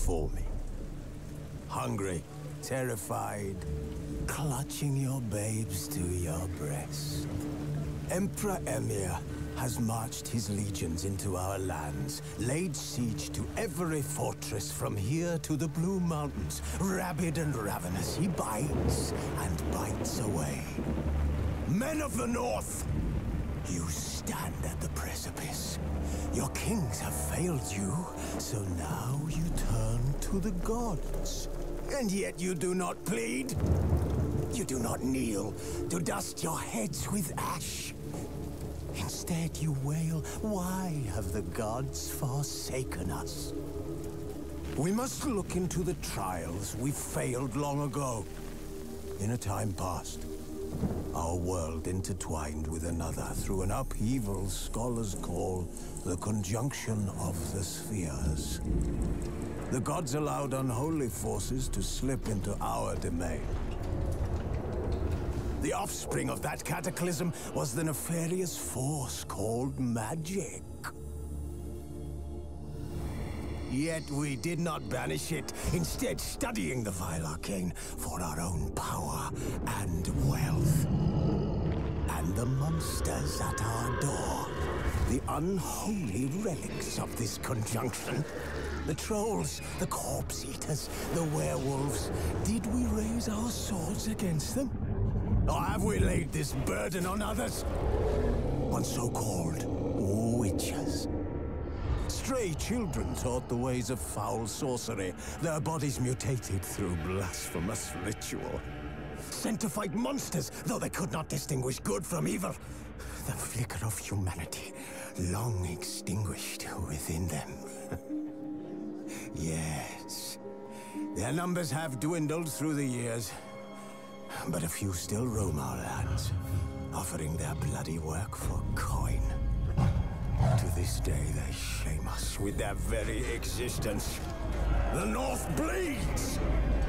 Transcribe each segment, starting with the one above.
before me. Hungry, terrified, clutching your babes to your breast. Emperor Emir has marched his legions into our lands, laid siege to every fortress from here to the Blue Mountains. Rabid and ravenous, he bites and bites away. Men of the North, you stand at the precipice. Your kings have failed you, so now you turn to the gods. And yet you do not plead. You do not kneel to dust your heads with ash. Instead you wail, why have the gods forsaken us? We must look into the trials we failed long ago. In a time past, our world intertwined with another through an upheaval scholars call the conjunction of the spheres. The gods allowed unholy forces to slip into our domain. The offspring of that cataclysm was the nefarious force called magic. Yet we did not banish it, instead studying the vile arcane for our own power and wealth. And the monsters at our door, the unholy relics of this conjunction. The trolls, the corpse eaters, the werewolves. Did we raise our swords against them? Or have we laid this burden on others? On so-called witches. Stray children taught the ways of foul sorcery, their bodies mutated through blasphemous ritual. Sent to fight monsters, though they could not distinguish good from evil. The flicker of humanity, long extinguished within them. Yes, their numbers have dwindled through the years, but a few still roam our lands, offering their bloody work for coin. To this day, they shame us with their very existence. The North bleeds,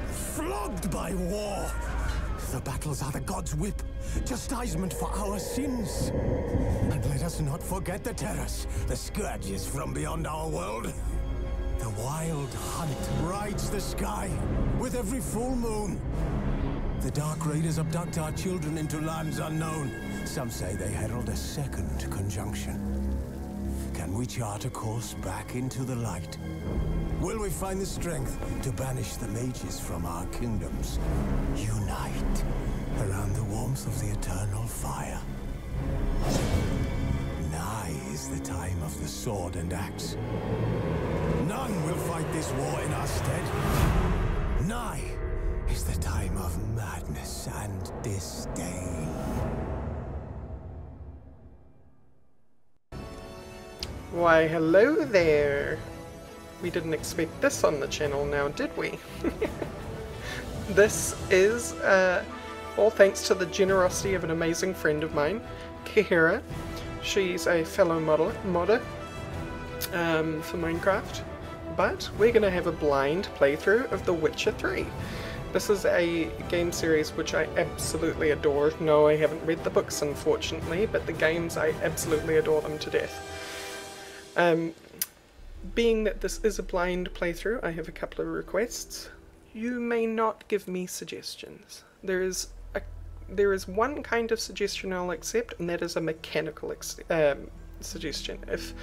flogged by war. The battles are the gods' whip, chastisement for our sins. And let us not forget the terrors, the scourges from beyond our world. The wild hunt rides the sky with every full moon. The Dark Raiders abduct our children into lands unknown. Some say they herald a second conjunction. Can we chart a course back into the light? Will we find the strength to banish the mages from our kingdoms? Unite around the warmth of the eternal fire. Nigh is the time of the sword and axe. None will fight this war in our stead. Nigh is the time of madness and disdain. Why, hello there. We didn't expect this on the channel now, did we? This is all thanks to the generosity of an amazing friend of mine, Kihira. She's a fellow modder for Minecraft. But we're going to have a blind playthrough of The Witcher 3. This is a game series which I absolutely adore. No, I haven't read the books unfortunately, but the games I absolutely adore them to death. Being that this is a blind playthrough, I have a couple of requests. You may not give me suggestions. There is one kind of suggestion I'll accept, and that is a mechanical suggestion. If,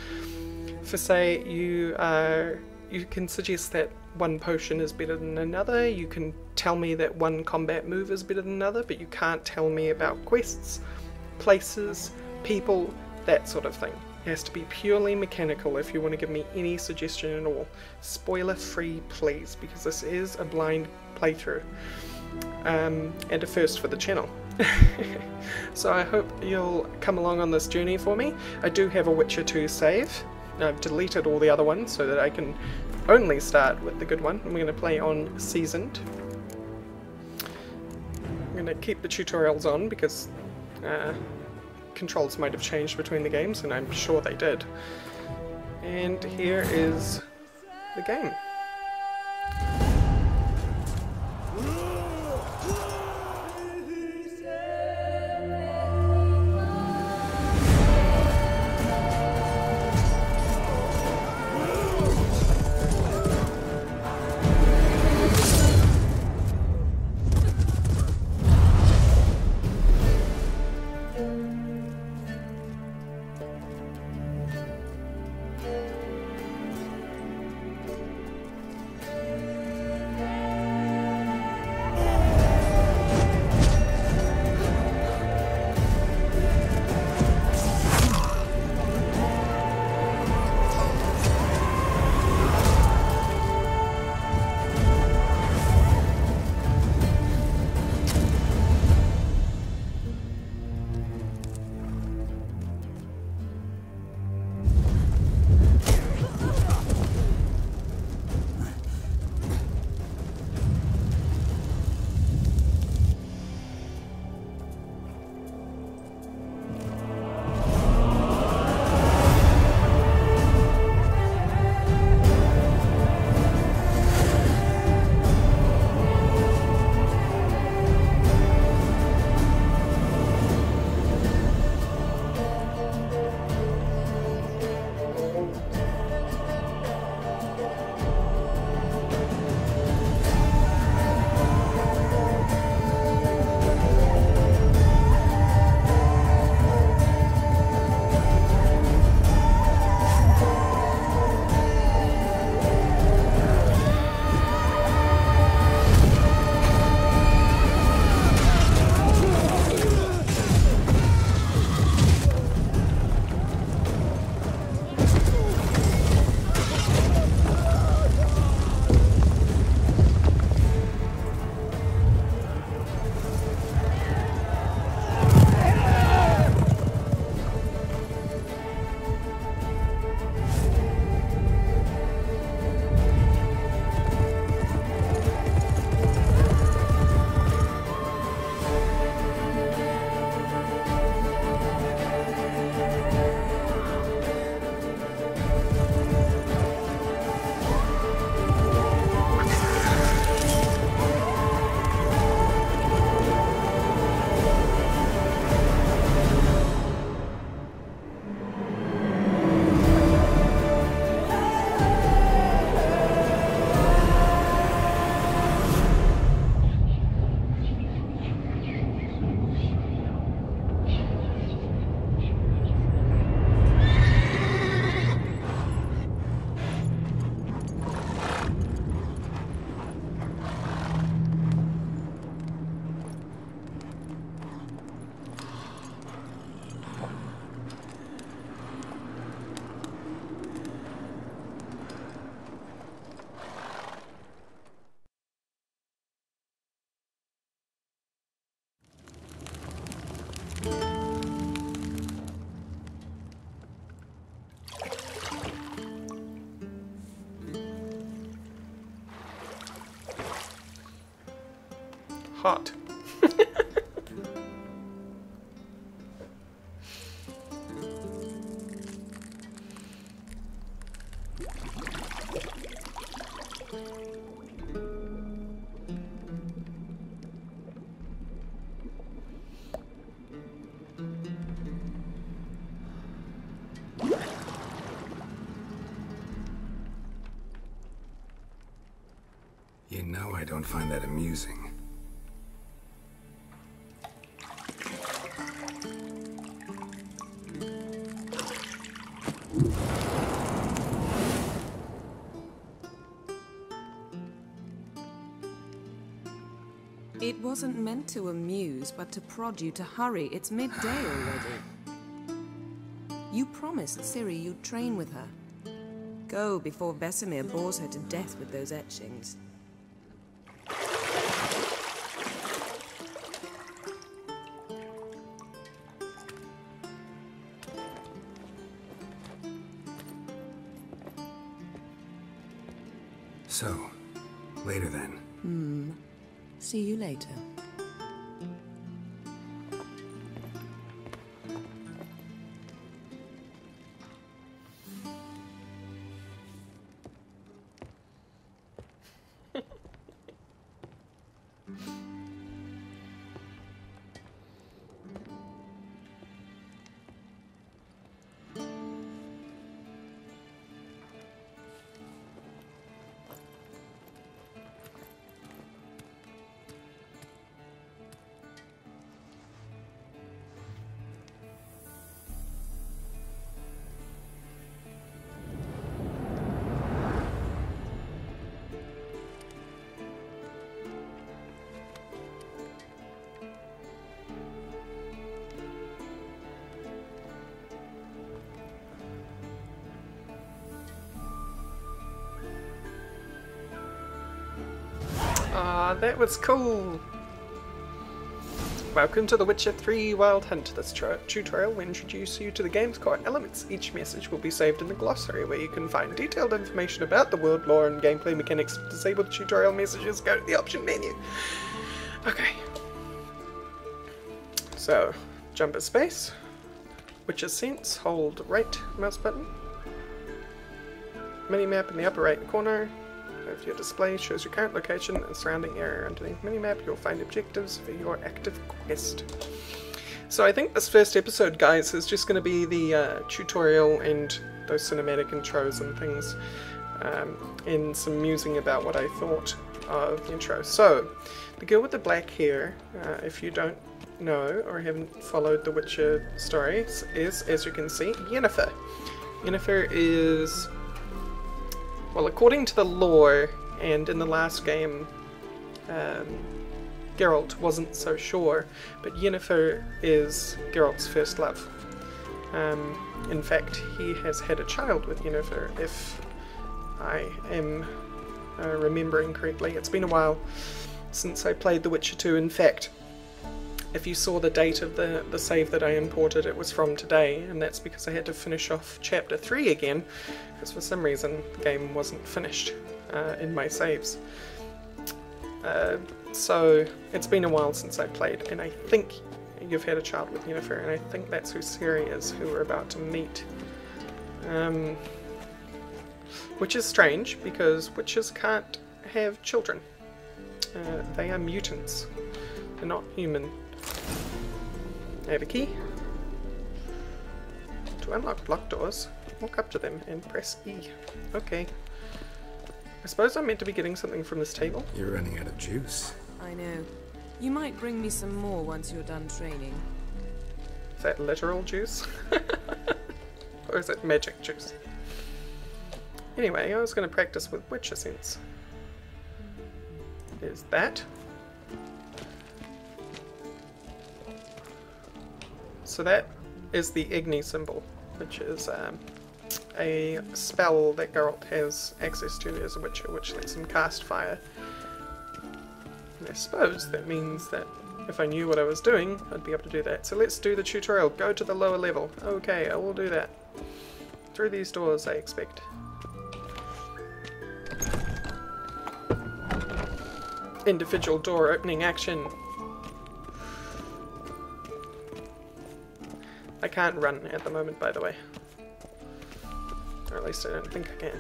for say, you can suggest that one potion is better than another, you can tell me that one combat move is better than another, but you can't tell me about quests, places, people, that sort of thing. It has to be purely mechanical if you want to give me any suggestion at all. Spoiler free, please, because this is a blind playthrough. And a first for the channel. So I hope you'll come along on this journey for me. I do have a Witcher 2 save. I've deleted all the other ones so that I can only start with the good one. I'm going to play on Seasoned. I'm going to keep the tutorials on because controls might have changed between the games, and I'm sure they did. And here is the game. hot. You know I don't find that amusing. It wasn't meant to amuse, but to prod you to hurry. It's midday already. You promised Ciri you'd train with her. Go before Vesemir bores her to death with those etchings. So, later then. See you later. Ah, that was cool! Welcome to The Witcher 3 Wild Hunt. This tutorial will introduce you to the game's core elements. Each message will be saved in the glossary, where you can find detailed information about the world lore and gameplay mechanics. To disable the tutorial messages, go to the option menu. Okay. So, jump a space. Witcher Sense, hold right mouse button. Minimap in the upper right corner. If your display shows your current location and surrounding area. Underneath minimap, you'll find objectives for your active quest. So I think this first episode, guys, is just going to be the tutorial and those cinematic intros and things, and some musing about what I thought of the intro. So, the girl with the black hair, if you don't know or haven't followed the Witcher stories, is, as you can see, Yennefer. Yennefer is... well, according to the lore, and in the last game, Geralt wasn't so sure, but Yennefer is Geralt's first love. In fact, he has had a child with Yennefer, if I am remembering correctly. It's been a while since I played The Witcher 2. In fact, if you saw the date of the save that I imported, it was from today, and that's because I had to finish off Chapter 3 again, because for some reason the game wasn't finished in my saves. So it's been a while since I played, and I think you've had a child with Yennefer, and I think that's who Ciri is, who we're about to meet. Which is strange, because witches can't have children. They are mutants. They're not human. I have a key. To unlock block doors, walk up to them and press E. Okay. I suppose I'm meant to be getting something from this table. You're running out of juice. I know. You might bring me some more once you're done training. Is that literal juice? Or is it magic juice? Anyway, I was going to practice with Witcher Sense. There's that. So that is the Igni symbol, which is a spell that Geralt has access to as a Witcher, which lets him cast fire. And I suppose that means that if I knew what I was doing, I'd be able to do that. So let's do the tutorial. Go to the lower level. Okay, I will do that. Through these doors, I expect. individual door opening action. I can't run at the moment, by the way. Or at least I don't think I can.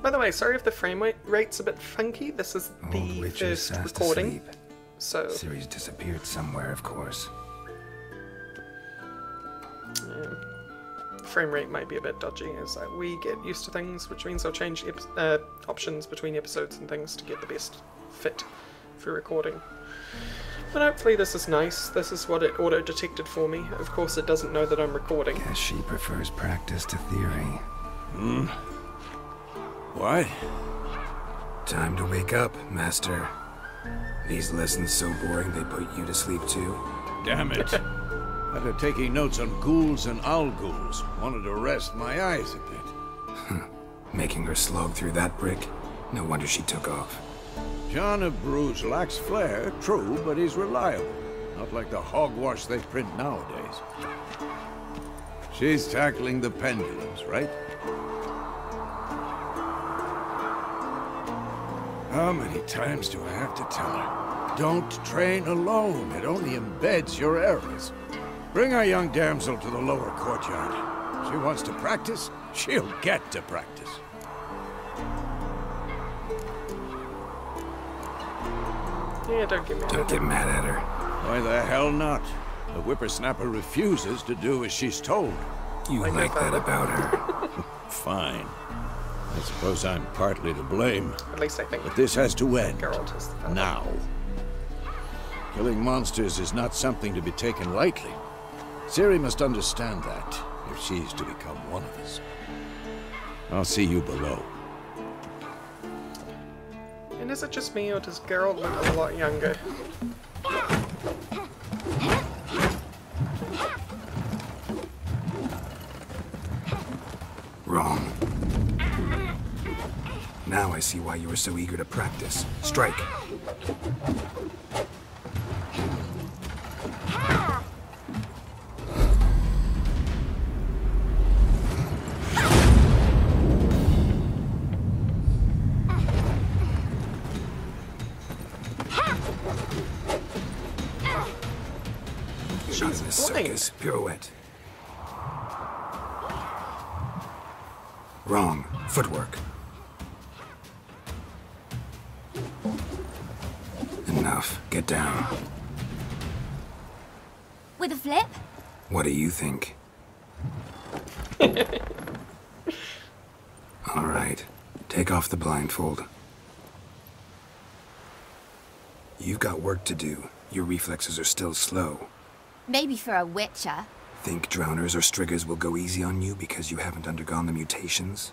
By the way, sorry if the frame rate's a bit funky. This is the first recording. So Ciri's disappeared somewhere, of course. Frame rate might be a bit dodgy as we get used to things, which means I'll change options between episodes and things to get the best fit for recording. But hopefully this is nice. This is what it auto-detected for me. Of course it doesn't know that I'm recording. Guess she prefers practice to theory. What? Time to wake up, Master. These lessons so boring they put you to sleep too. Damn it. After taking notes on ghouls and owl-ghouls, wanted to rest my eyes a bit. Making her slog through that brick? No wonder she took off. John of Bruges lacks flair, true, but he's reliable. Not like the hogwash they print nowadays. She's tackling the pendulums, right? How many times do I have to tell her? Don't train alone. It only embeds your errors. Bring our young damsel to the lower courtyard. She wants to practice, she'll get to practice. Yeah, don't get mad at her. Why the hell not? The whippersnapper refuses to do as she's told. You like that about her? Fine. I suppose I'm partly to blame. At least I think. But this has to end. Geralt is the father. Now. Killing monsters is not something to be taken lightly. Ciri must understand that, if she's to become one of us. I'll see you below. And is it just me, or does Geralt look a lot younger? Wrong. Now I see why you were so eager to practice. Strike. Shot in a circus. Pirouette. Wrong. Footwork. Enough. Get down. With a flip? What do you think? All right. Take off the blindfold. You've got work to do. Your reflexes are still slow. Maybe for a witcher. Think drowners or striggers will go easy on you because you haven't undergone the mutations?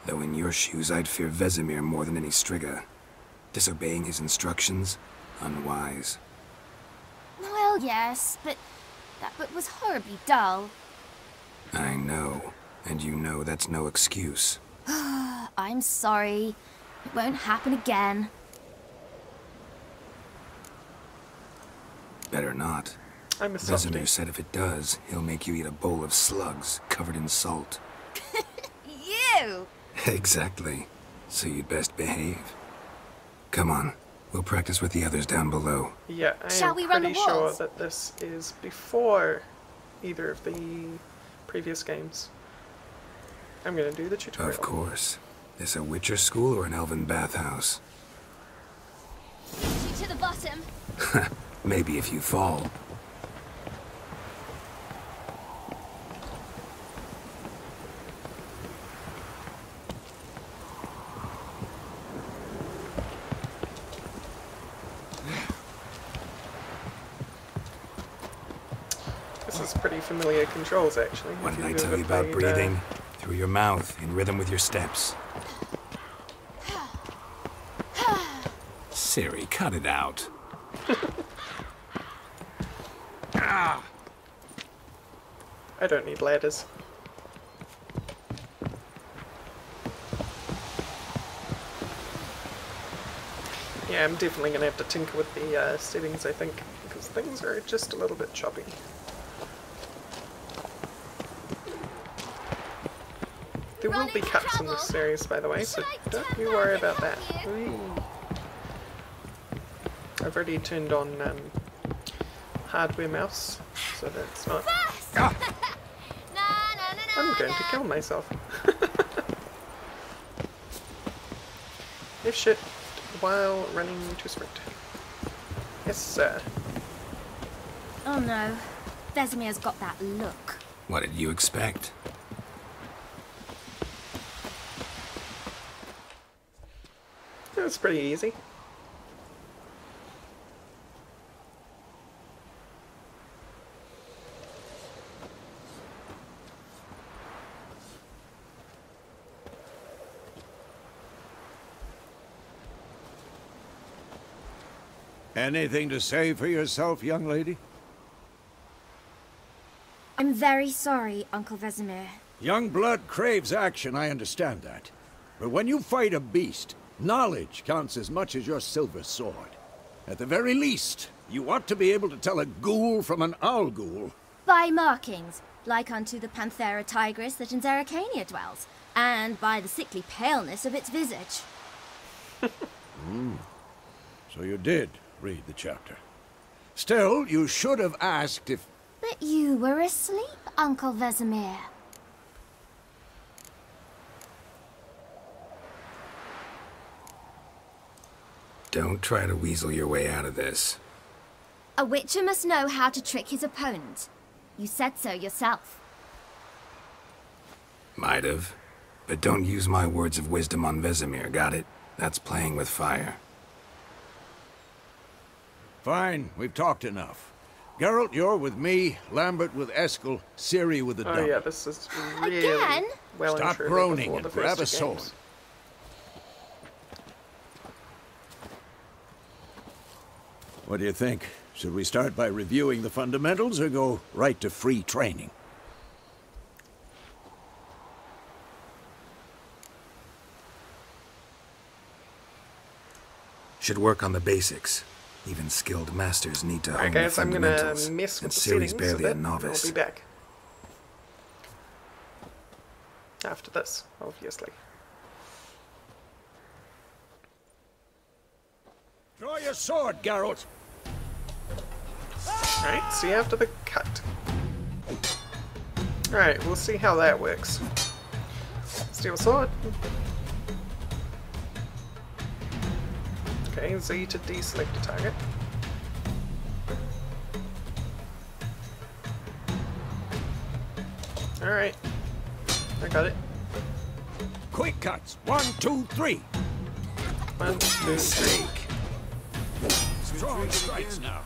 Though in your shoes, I'd fear Vesemir more than any strigger. Disobeying his instructions? Unwise. Well, yes, but that book was horribly dull. I know. And you know that's no excuse. I'm sorry. It won't happen again. Better not. I'm a softie. Vesemir said if it does, he'll make you eat a bowl of slugs covered in salt. You! Exactly. So you'd best behave. Come on. We'll practice with the others down below. Yeah, I Shall am we run the pretty sure walls? that this is before either of the previous games. I'm gonna do the tutorial. Of course. This a Witcher school or an elven bathhouse? You to the bottom. Maybe if you fall. This is pretty familiar controls, actually. What if did I you've tell ever you about played, breathing? Through your mouth, in rhythm with your steps. Ciri, cut it out. I don't need ladders. Yeah, I'm definitely going to have to tinker with the settings, I think, because things are just a little bit choppy. There will be cuts in this series, by the way, so don't you worry about that. Whee. I've already turned on hardware mouse, so that's not... I'm going to kill myself. If shit while running to sprint. Yes, sir. Oh no, Vesemir's got that look. What did you expect? It's pretty easy. Anything to say for yourself, young lady? I'm very sorry, Uncle Vesemir. Young blood craves action, I understand that. But when you fight a beast, knowledge counts as much as your silver sword. At the very least, you ought to be able to tell a ghoul from an owl ghoul. By markings, like unto the Panthera tigris that in Zeracania dwells, and by the sickly paleness of its visage. So you did read the chapter. Still, you should have asked if... But you were asleep, Uncle Vesemir. Don't try to weasel your way out of this. A witcher must know how to trick his opponent. You said so yourself. Might have. But don't use my words of wisdom on Vesemir, got it? That's playing with fire. Fine, we've talked enough. Geralt, you're with me, Lambert with Eskel, Ciri with the dummy. Oh yeah, this is really Again? well Stop and truly groaning before and the grab a first two sword. games. What do you think? Should we start by reviewing the fundamentals or go right to free training? Should work on the basics. Even skilled masters need to Alright hone the guys, I'm gonna fundamentals. mess And with the Ciri's settings barely a a bit, novice. I'll be back. After this, obviously. Draw your sword, Geralt! Alright, see you after the cut. Alright, we'll see how that works. Steel sword. Okay, Z to deselect a target. Alright, I got it. Quick cuts! 1, 2, 3! 1, 2, 3. Mistake. Strong strikes now.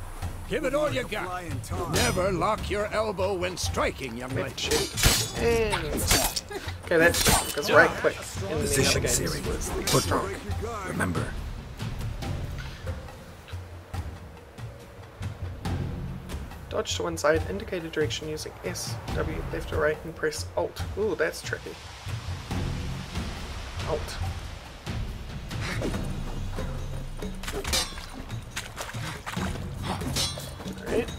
Give it all you got. Never lock your elbow when striking, young lady. Shoot. And... Okay, that's strong, because right click in the other Position, games Ciri. was the Footwork. strong. Remember. Dodge to one side, indicate a direction using S, W, left or right, and press Alt. Ooh, that's tricky. Alt. Alright.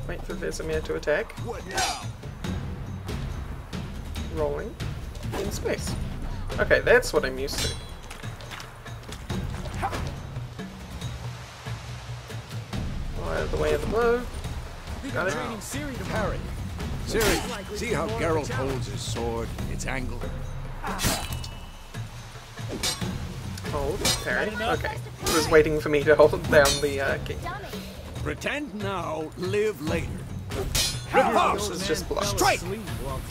Wait for Vesemir to attack. Rolling. In space. Okay, that's what I'm used to. Out of the way of the blow. Got it. Parry. Ciri, see how Geralt holds his sword, its angle? Hold. Parry. Okay. He was waiting for me to hold down the key. Pretend now, live later. This is just block. Strike!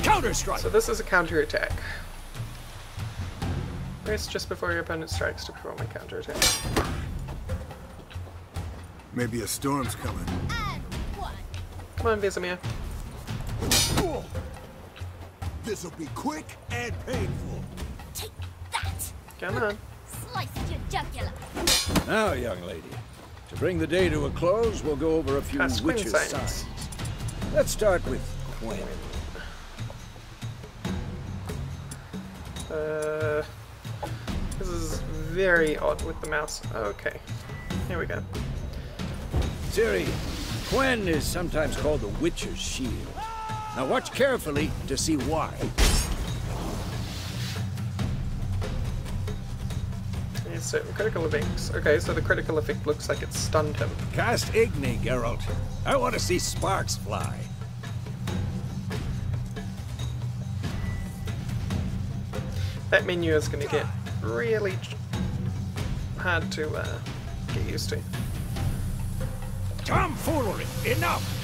Counter strike! So this is a counter attack. Press just before your opponent strikes to perform a counter attack. Maybe a storm's coming. Come on, Vesemir. This'll be quick and painful. Take that! Come on. Slice your jugular. Now, young lady, to bring the day to a close, we'll go over a few Cast Queen witches' signs. signs. Let's start with Quinn. This is very odd with the mouse. Okay. Here we go. Ciri, Quinn is sometimes called the Witcher's Shield. Now watch carefully to see why. There's certain critical effects. Okay, so the critical effect looks like it stunned him. Cast Igni, Geralt. I want to see sparks fly. That menu is going to get really hard to get used to. Tomfoolery! Enough!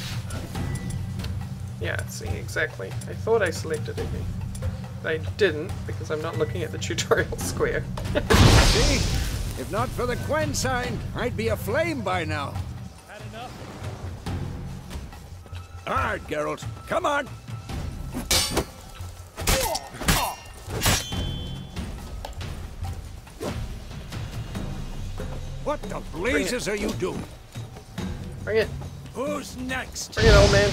Yeah, see, exactly. I thought I selected it, but I didn't because I'm not looking at the tutorial square. See? If not for the Quen sign, I'd be aflame by now. Had enough? Alright, Geralt. Come on! What the blazes are you doing? Bring it. Who's next? Bring it, old man.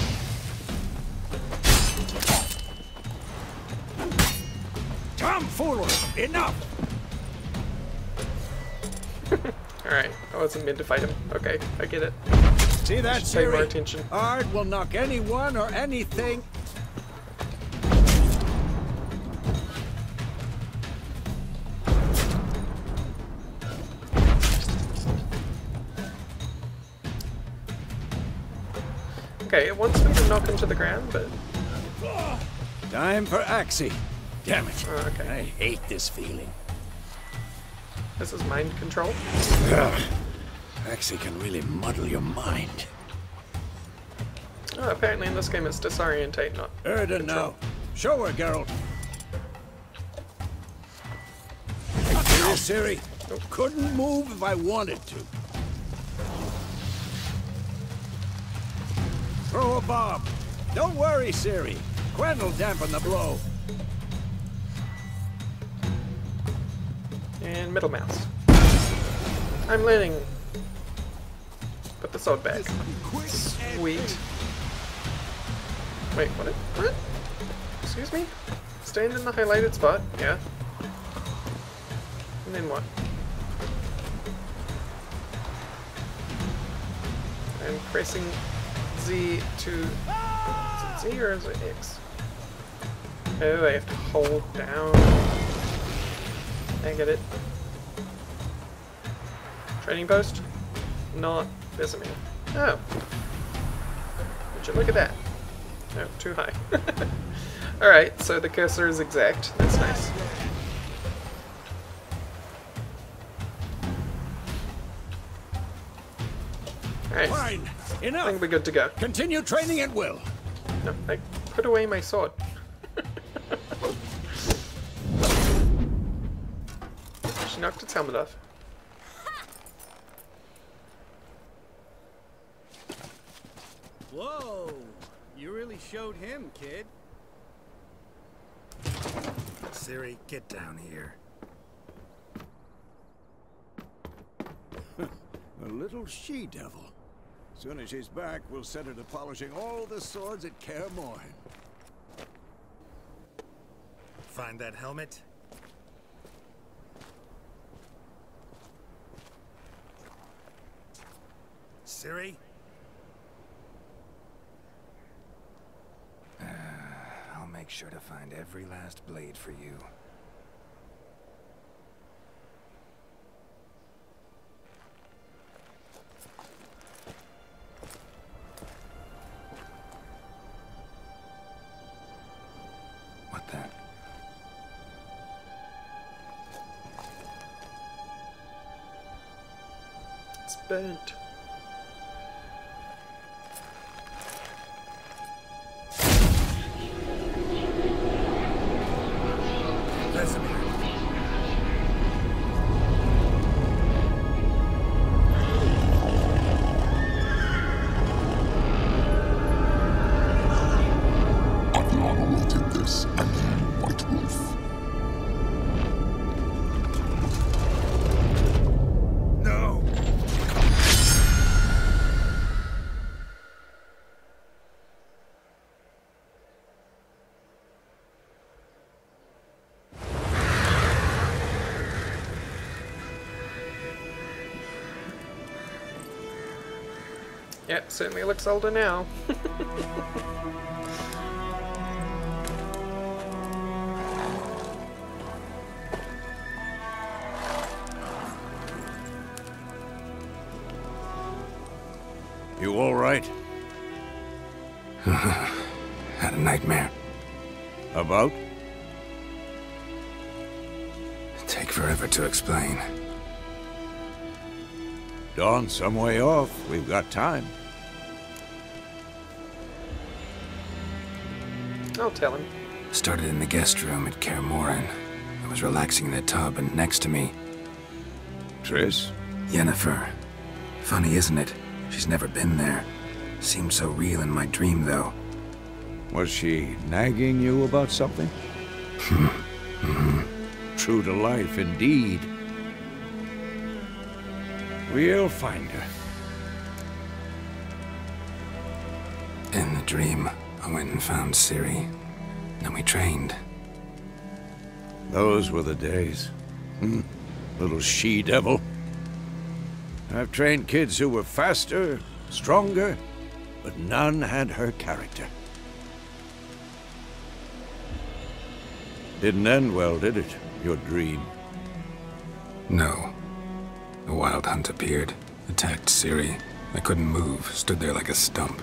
Tomfoolery! Enough! Alright, I wasn't meant to fight him. Okay, I get it. See that, Pay more Ciri? attention. Ard will knock anyone or anything. Okay, it wants me to knock him to the ground, but... Time for Axie. Damn it. Oh, okay. I hate this feeling. This is mind control. Axie can really muddle your mind. Oh, apparently in this game it's disorientate, not Erda control. now. Show her, Geralt. See this, Ciri? Couldn't move if I wanted to. Throw a bomb. Don't worry, Ciri. Quen will dampen the blow. And middle mouse. I'm learning. Put the sword back. Sweet. Wait, what? Excuse me? Stand in the highlighted spot. Yeah. And then what? I'm pressing Z to... Is it Z or is it X? Oh, I have to hold down. I get it. Training post? Not Vesemir. Oh. Would you look at that? No, too high. Alright, so the cursor is exact. That's nice. Alright. Fine. I Enough. think we're good to go. Continue training at will. No, I put away my sword. She knocked its helmet off. Whoa! You really showed him, kid. Ciri, get down here. A little she-devil. Soon as she's back, we'll set her to polishing all the swords at Kaer Morhen. Find that helmet? Ciri? I'll make sure to find every last blade for you. What the? It's burnt. Yeah, certainly looks older now. You all right? Had a nightmare. About? Take forever to explain. Dawn's some way off. We've got time. I'll tell him. Started in the guest room at Kaer Morhen. I was relaxing in the tub, and next to me, Triss? Yennefer. Funny, isn't it? She's never been there. Seemed so real in my dream, though. Was she nagging you about something? True to life, indeed. We'll find her. In the dream, I went and found Ciri. Then we trained. Those were the days. Little she-devil. I've trained kids who were faster, stronger, but none had her character. Didn't end well, did it? Your dream? No. A wild hunt appeared, attacked Ciri. I couldn't move, stood there like a stump.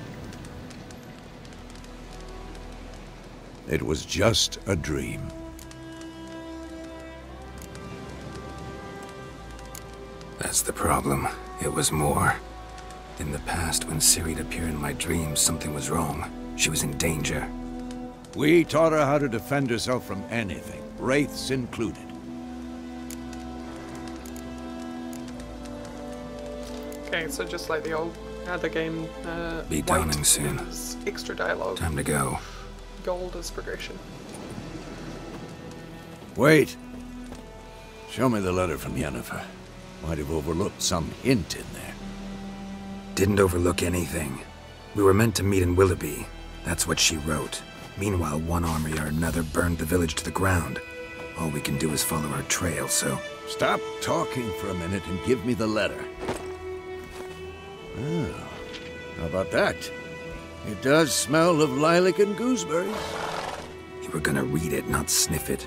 It was just a dream. That's the problem. It was more. In the past, when Ciri'd appear in my dreams, something was wrong. She was in danger. We taught her how to defend herself from anything, wraiths included. Okay, so just like the old other game, Be white dawning soon. is extra dialogue. Time to go. Gold is progression. Wait. Show me the letter from Yennefer. Might have overlooked some hint in there. Didn't overlook anything. We were meant to meet in Willoughby. That's what she wrote. Meanwhile, one army or another burned the village to the ground. All we can do is follow our trail, so... Stop talking for a minute and give me the letter. Oh, how about that? It does smell of lilac and gooseberries. You were gonna read it, not sniff it.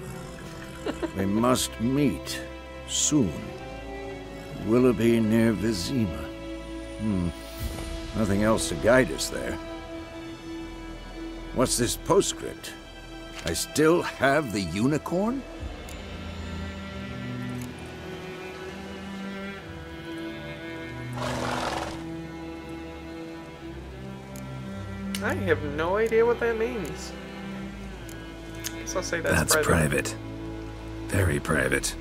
We must meet. Soon. Willoughby near Vizima. Nothing else to guide us there. What's this postscript? I still have the unicorn? I have no idea what that means. So I'll say that's private. Very private.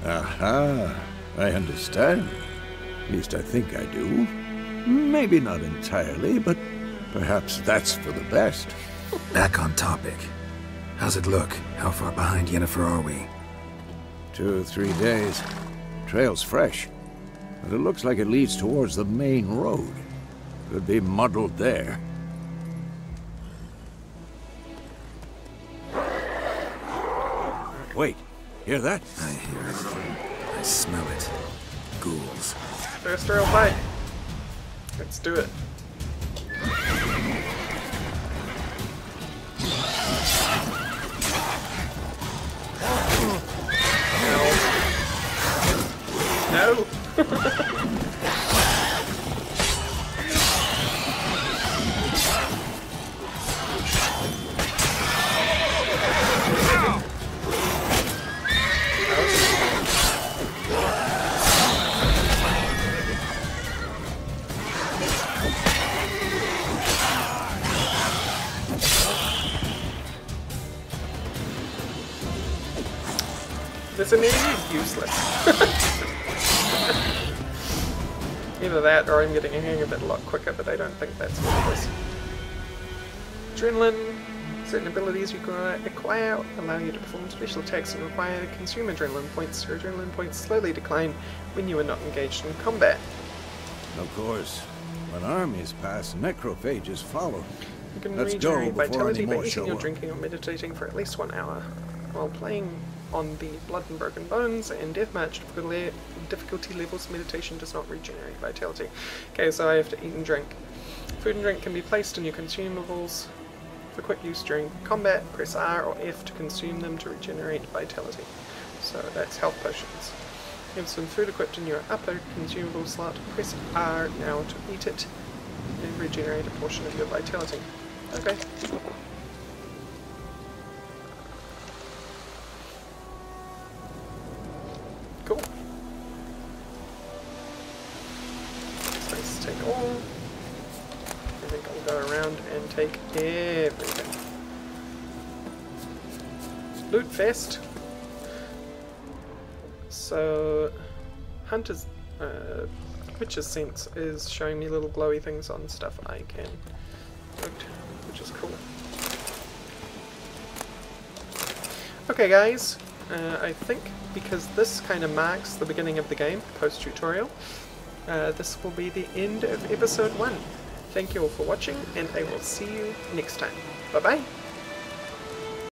Aha, I understand. At least I think I do. Maybe not entirely, but perhaps that's for the best. Back on topic. How's it look? How far behind Yennefer are we? 2 or 3 days. Trail's fresh, but it looks like it leads towards the main road. Could be muddled there. Wait, hear that? I hear it. I smell it. Ghouls. First real fight. Let's do it. No. This enemy is useless. Either that or I'm getting a hang of it a lot quicker, but I don't think that's what it is. Adrenaline. Certain abilities you can acquire allow you to perform special attacks and require to consume adrenaline points. Your adrenaline points slowly decline when you are not engaged in combat. Of course. When armies pass, necrophages follow. You can Let's go regenerate before vitality any by more eating show or up. drinking or meditating for at least 1 hour. While playing on the Blood and Broken Bones and Death March difficulty levels, meditation does not regenerate vitality. Okay, so I have to eat and drink. Food and drink can be placed in your consumables for quick use during combat. Press R or F to consume them to regenerate vitality. So that's health potions. You have some food equipped in your upper consumable slot. Press R now to eat it. regenerate a portion of your vitality. Okay. Cool. Space take all. I think I'll go around and take everything. Loot fest. So, Hunter's Witch's Sense is showing me little glowy things on stuff I can loot, which is cool. Okay guys, I think because this kind of marks the beginning of the game, post-tutorial, this will be the end of episode 1. Thank you all for watching, and I will see you next time. Bye bye!